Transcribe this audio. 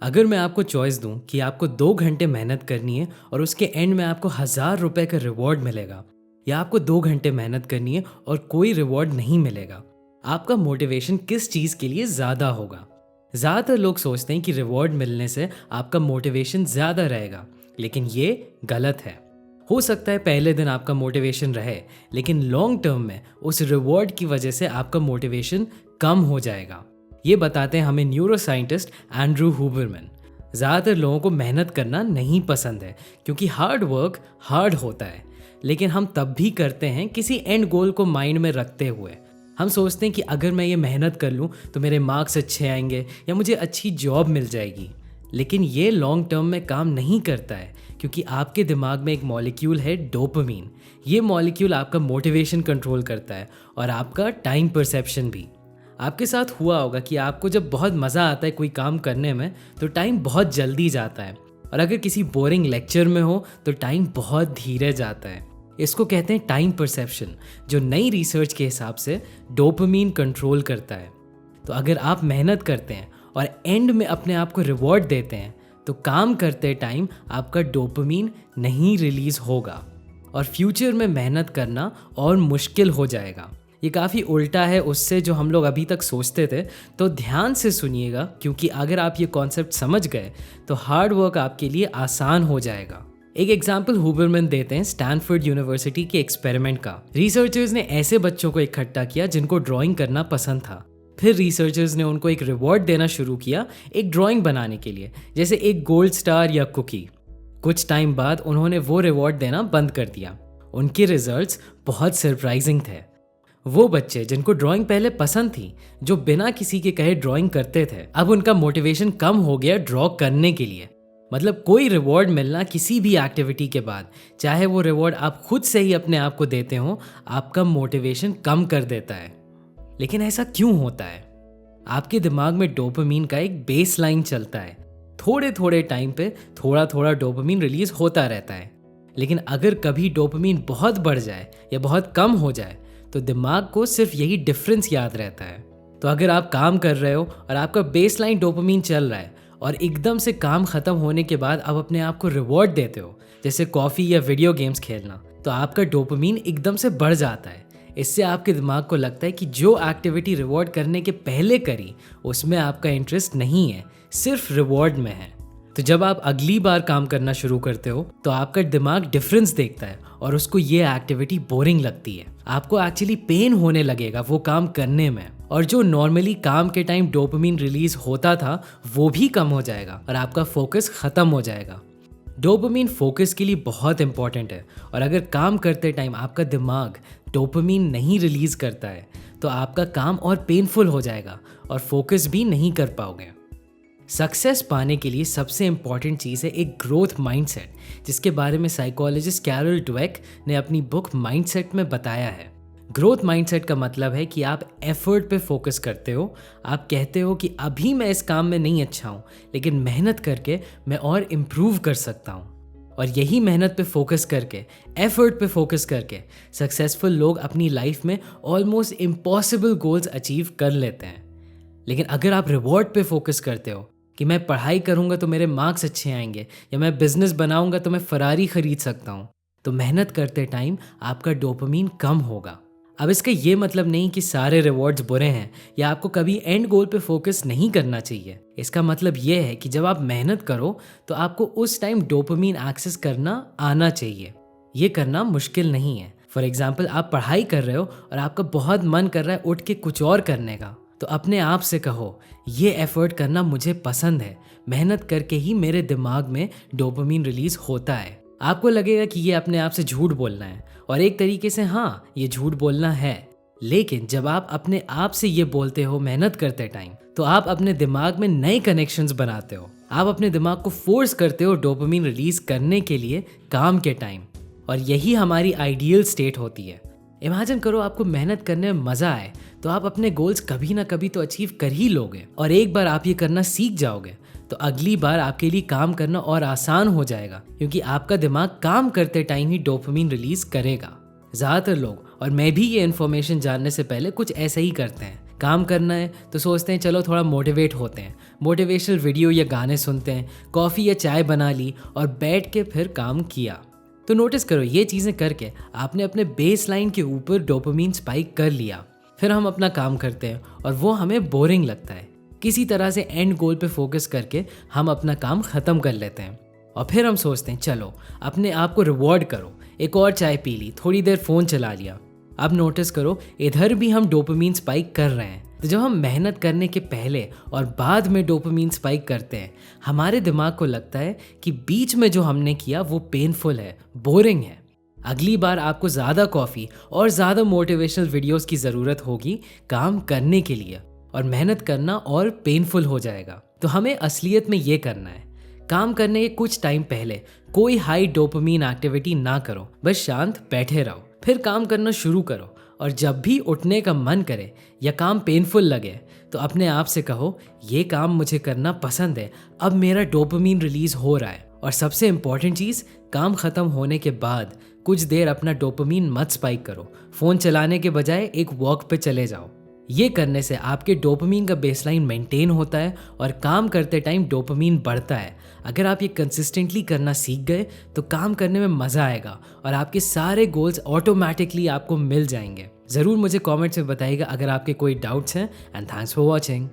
अगर मैं आपको चॉइस दूं कि आपको 2 घंटे मेहनत करनी है और उसके एंड में आपको 1,000 रुपए का रिवॉर्ड मिलेगा, या आपको 2 घंटे मेहनत करनी है और कोई रिवॉर्ड नहीं मिलेगा, आपका मोटिवेशन किस चीज़ के लिए ज़्यादा होगा? ज़्यादातर लोग सोचते हैं कि रिवॉर्ड मिलने से आपका मोटिवेशन ज़्यादा रहेगा, लेकिन ये गलत है। हो सकता है पहले दिन आपका मोटिवेशन रहे, लेकिन लॉन्ग टर्म में उस रिवॉर्ड की वजह से आपका मोटिवेशन कम हो जाएगा। ये बताते हैं हमें न्यूरो साइंटिस्ट एंड्रू हुबरमैन। ज़्यादातर लोगों को मेहनत करना नहीं पसंद है क्योंकि हार्ड वर्क हार्ड होता है, लेकिन हम तब भी करते हैं किसी एंड गोल को माइंड में रखते हुए। हम सोचते हैं कि अगर मैं ये मेहनत कर लूँ तो मेरे मार्क्स अच्छे आएंगे या मुझे अच्छी जॉब मिल जाएगी, लेकिन ये लॉन्ग टर्म में काम नहीं करता है क्योंकि आपके दिमाग में एक मॉलिक्यूल है डोपामिन। ये मॉलिक्यूल आपका मोटिवेशन कंट्रोल करता है और आपका टाइम परसेप्शन भी। आपके साथ हुआ होगा कि आपको जब बहुत मज़ा आता है कोई काम करने में तो टाइम बहुत जल्दी जाता है, और अगर किसी बोरिंग लेक्चर में हो तो टाइम बहुत धीरे जाता है। इसको कहते हैं टाइम परसेप्शन, जो नई रिसर्च के हिसाब से डोपामिन कंट्रोल करता है। तो अगर आप मेहनत करते हैं और एंड में अपने आप को रिवॉर्ड देते हैं तो काम करते टाइम आपका डोपामिन नहीं रिलीज होगा और फ्यूचर में मेहनत करना और मुश्किल हो जाएगा। ये काफ़ी उल्टा है उससे जो हम लोग अभी तक सोचते थे, तो ध्यान से सुनिएगा क्योंकि अगर आप ये कॉन्सेप्ट समझ गए तो हार्ड वर्क आपके लिए आसान हो जाएगा। एक एग्जाम्पल हुबरमैन देते हैं स्टैनफोर्ड यूनिवर्सिटी के एक्सपेरिमेंट का। रिसर्चर्स ने ऐसे बच्चों को इकट्ठा किया जिनको ड्राइंग करना पसंद था। फिर रिसर्चर्स ने उनको एक रिवॉर्ड देना शुरू किया एक ड्राइंग बनाने के लिए, जैसे एक गोल्ड स्टार या कुकी। कुछ टाइम बाद उन्होंने वो रिवॉर्ड देना बंद कर दिया। उनके रिजल्ट्स बहुत सरप्राइजिंग थे। वो बच्चे जिनको ड्राइंग पहले पसंद थी, जो बिना किसी के कहे ड्राइंग करते थे, अब उनका मोटिवेशन कम हो गया ड्रॉ करने के लिए। मतलब कोई रिवॉर्ड मिलना किसी भी एक्टिविटी के बाद, चाहे वो रिवॉर्ड आप खुद से ही अपने आप को देते हो, आपका मोटिवेशन कम कर देता है। लेकिन ऐसा क्यों होता है? आपके दिमाग में डोपामिन का एक बेस लाइन चलता है। थोड़े थोड़े टाइम पे थोड़ा थोड़ा डोपामिन रिलीज होता रहता है, लेकिन अगर कभी डोपामिन बहुत बढ़ जाए या बहुत कम हो जाए तो दिमाग को सिर्फ यही डिफरेंस याद रहता है। तो अगर आप काम कर रहे हो और आपका बेस लाइन डोपामिन चल रहा है और एकदम से काम खत्म होने के बाद आप अपने आप को रिवॉर्ड देते हो, जैसे कॉफ़ी या वीडियो गेम्स खेलना, तो आपका डोपामिन एकदम से बढ़ जाता है। इससे आपके दिमाग को लगता है कि जो एक्टिविटी रिवॉर्ड करने के पहले करी उसमें आपका इंटरेस्ट नहीं है, सिर्फ रिवॉर्ड में है। तो जब आप अगली बार काम करना शुरू करते हो तो आपका दिमाग डिफरेंस देखता है और उसको ये एक्टिविटी बोरिंग लगती है। आपको एक्चुअली पेन होने लगेगा वो काम करने में, और जो नॉर्मली काम के टाइम डोपामिन रिलीज होता था वो भी कम हो जाएगा और आपका फोकस खत्म हो जाएगा। डोपामिन फोकस के लिए बहुत इंपॉर्टेंट है, और अगर काम करते टाइम आपका दिमाग डोपामिन नहीं रिलीज करता है तो आपका काम और पेनफुल हो जाएगा और फोकस भी नहीं कर पाओगे। सक्सेस पाने के लिए सबसे इम्पॉर्टेंट चीज़ है एक ग्रोथ माइंडसेट, जिसके बारे में साइकोलॉजिस्ट कैरल ड्वेक ने अपनी बुक माइंडसेट में बताया है। ग्रोथ माइंडसेट का मतलब है कि आप एफर्ट पे फोकस करते हो। आप कहते हो कि अभी मैं इस काम में नहीं अच्छा हूँ, लेकिन मेहनत करके मैं और इम्प्रूव कर सकता हूँ। और यही मेहनत पे फोकस करके, एफर्ट पे फोकस करके सक्सेसफुल लोग अपनी लाइफ में ऑलमोस्ट इम्पॉसिबल गोल्स अचीव कर लेते हैं। लेकिन अगर आप रिवॉर्ड पे फोकस करते हो कि मैं पढ़ाई करूंगा तो मेरे मार्क्स अच्छे आएंगे, या मैं बिजनेस बनाऊंगा तो मैं फरारी खरीद सकता हूं, तो मेहनत करते टाइम आपका डोपामिन कम होगा। अब इसका ये मतलब नहीं कि सारे रिवॉर्ड्स बुरे हैं या आपको कभी एंड गोल पे फोकस नहीं करना चाहिए। इसका मतलब ये है कि जब आप मेहनत करो तो आपको उस टाइम डोपामिन एक्सेस करना आना चाहिए। ये करना मुश्किल नहीं है। फॉर एग्जाम्पल, आप पढ़ाई कर रहे हो और आपका बहुत मन कर रहा है उठ के कुछ और करने का, तो अपने आप से कहो ये एफर्ट करना मुझे पसंद है, मेहनत करके ही मेरे दिमाग में डोपामिन रिलीज होता है। आपको लगेगा कि ये अपने आप से झूठ बोलना है, और एक तरीके से हाँ, ये झूठ बोलना है। लेकिन जब आप अपने आप से ये बोलते हो मेहनत करते टाइम, तो आप अपने दिमाग में नए कनेक्शंस बनाते हो। आप अपने दिमाग को फोर्स करते हो डोपामिन रिलीज करने के लिए काम के टाइम, और यही हमारी आइडियल स्टेट होती है। इमेजिन करो आपको मेहनत करने में मजा आए तो आप अपने गोल्स कभी ना कभी तो अचीव कर ही लोगे, और एक बार आप ये करना सीख जाओगे तो अगली बार आपके लिए काम करना और आसान हो जाएगा, क्योंकि आपका दिमाग काम करते टाइम ही डोपामिन रिलीज करेगा। ज़्यादातर लोग, और मैं भी, ये इन्फॉर्मेशन जानने से पहले कुछ ऐसा ही करते हैं काम करना है तो सोचते हैं चलो थोड़ा मोटिवेट होते हैं, मोटिवेशनल वीडियो या गाने सुनते हैं, कॉफ़ी या चाय बना ली और बैठ के फिर काम किया। तो नोटिस करो, ये चीज़ें करके आपने अपने बेस लाइन के ऊपर डोपामीन स्पाइक कर लिया। फिर हम अपना काम करते हैं और वो हमें बोरिंग लगता है। किसी तरह से एंड गोल पे फोकस करके हम अपना काम ख़त्म कर लेते हैं और फिर हम सोचते हैं चलो अपने आप को रिवॉर्ड करो, एक और चाय पी ली, थोड़ी देर फ़ोन चला लिया। अब नोटिस करो, इधर भी हम डोपामीन स्पाइक कर रहे हैं। तो जब हम मेहनत करने के पहले और बाद में डोपामीन स्पाइक करते हैं, हमारे दिमाग को लगता है कि बीच में जो हमने किया वो पेनफुल है, बोरिंग है। अगली बार आपको ज़्यादा कॉफ़ी और ज़्यादा मोटिवेशनल वीडियोस की ज़रूरत होगी काम करने के लिए, और मेहनत करना और पेनफुल हो जाएगा। तो हमें असलियत में ये करना है, काम करने के कुछ टाइम पहले कोई हाई डोपामीन एक्टिविटी ना करो, बस शांत बैठे रहो, फिर काम करना शुरू करो। और जब भी उठने का मन करे या काम पेनफुल लगे तो अपने आप से कहो ये काम मुझे करना पसंद है, अब मेरा डोपामीन रिलीज हो रहा है। और सबसे इम्पॉर्टेंट चीज़, काम ख़त्म होने के बाद कुछ देर अपना डोपामीन मत स्पाइक करो, फ़ोन चलाने के बजाय एक वॉक पे चले जाओ। ये करने से आपके डोपामीन का बेसलाइन मेंटेन होता है और काम करते टाइम डोपामीन बढ़ता है। अगर आप ये कंसिस्टेंटली करना सीख गए तो काम करने में मज़ा आएगा और आपके सारे गोल्स ऑटोमेटिकली आपको मिल जाएंगे। ज़रूर मुझे कमेंट्स में बताइएगा अगर आपके कोई डाउट्स हैं। And thanks for watching.